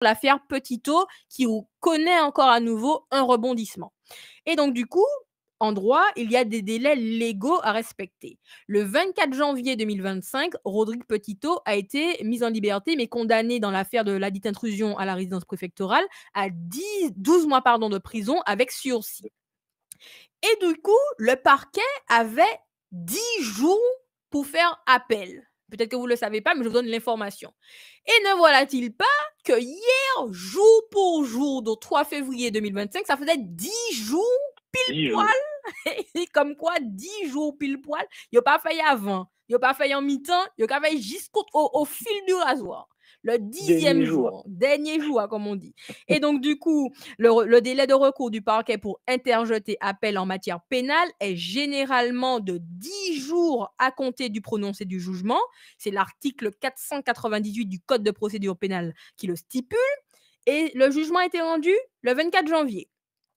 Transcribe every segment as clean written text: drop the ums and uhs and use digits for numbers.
l'affaire Petitot qui connaît encore à nouveau un rebondissement. Et donc, du coup, en droit, il y a des délais légaux à respecter. Le 24 janvier 2025, Rodrigue Petitot a été mis en liberté, mais condamné dans l'affaire de ladite intrusion à la résidence préfectorale à 12 mois de prison avec sursis. Et du coup, le parquet avait 10 jours pour faire appel. Peut-être que vous ne le savez pas, mais je vous donne l'information. Et ne voilà-t-il pas que hier, jour pour jour, donc 3 février 2025, ça faisait 10 jours pile poil. Et comme quoi, 10 jours pile poil, il n'y a pas fait avant, il n'y a pas fait en mi-temps, il n'y a pas fait jusqu'au fil du rasoir. Le 10e jour, dernier jour, comme on dit. Et donc, du coup, le délai de recours du parquet pour interjeter appel en matière pénale est généralement de 10 jours à compter du prononcé du jugement. C'est l'article 498 du Code de procédure pénale qui le stipule. Et le jugement a été rendu le 24 janvier.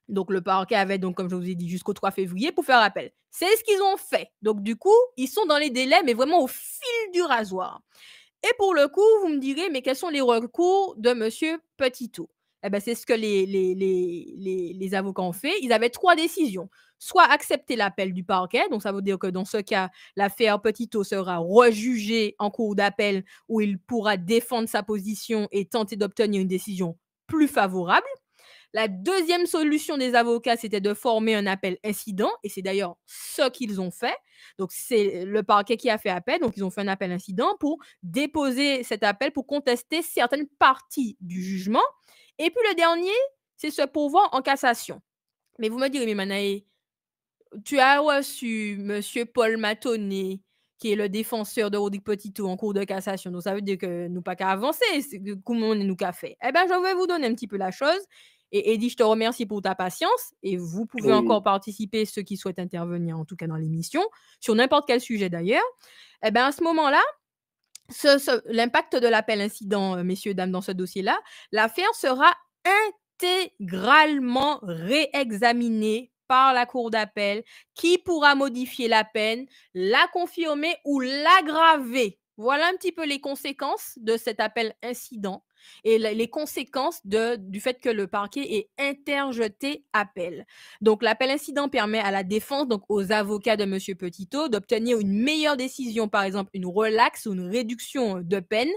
Donc, le parquet avait, donc, comme je vous ai dit, jusqu'au 3 février pour faire appel. C'est ce qu'ils ont fait. Donc, du coup, ils sont dans les délais, mais vraiment au fil du rasoir. Et pour le coup, vous me direz, mais quels sont les recours de M. Petitot? Eh ben, c'est ce que les avocats ont fait. Ils avaient 3 décisions. Soit accepter l'appel du parquet, donc ça veut dire que dans ce cas, l'affaire Petitot sera rejugée en cour d'appel où il pourra défendre sa position et tenter d'obtenir une décision plus favorable. La deuxième solution des avocats, c'était de former un appel incident, et c'est d'ailleurs ce qu'ils ont fait. Donc, c'est le parquet qui a fait appel, donc ils ont fait un appel incident pour déposer cet appel pour contester certaines parties du jugement. Et puis le dernier, c'est ce pourvoi en cassation. Mais vous me direz, mais Manaé, tu as reçu M. Paul Matonnet, qui est le défenseur de Rodrigue Petitot en cour de cassation. Donc, ça veut dire que nous pas qu'à avancer, comment on nous qu'a fait. Eh bien, je vais vous donner un petit peu la chose. Et Eddie, je te remercie pour ta patience. Et vous pouvez encore participer, ceux qui souhaitent intervenir, en tout cas dans l'émission, sur n'importe quel sujet d'ailleurs. Eh bien, à ce moment-là, l'impact de l'appel incident, messieurs, dames, dans ce dossier-là, l'affaire sera intégralement réexaminée par la cour d'appel qui pourra modifier la peine, la confirmer ou l'aggraver. Voilà un petit peu les conséquences de cet appel incident et les conséquences du fait que le parquet ait interjeté appel. Donc, l'appel incident permet à la défense, donc aux avocats de M. Petitot, d'obtenir une meilleure décision, par exemple une relaxe ou une réduction de peine.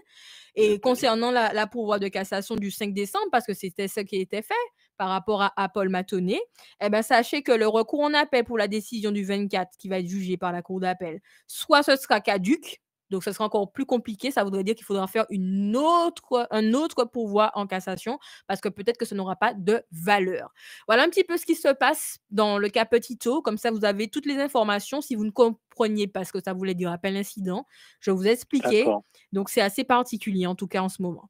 Et concernant la pourvoi de cassation du 5 décembre, parce que c'était ce qui était fait par rapport à Paul Matonnet, eh ben, sachez que le recours en appel pour la décision du 24 qui va être jugée par la cour d'appel, soit ce sera caduc, donc ce sera encore plus compliqué, ça voudrait dire qu'il faudra faire un autre pourvoi en cassation, parce que peut-être que ça n'aura pas de valeur. Voilà un petit peu ce qui se passe dans le cas Petitot, comme ça vous avez toutes les informations. Si vous ne compreniez pas ce que ça voulait dire appel incident, je vous ai expliqué. Donc c'est assez particulier en tout cas en ce moment.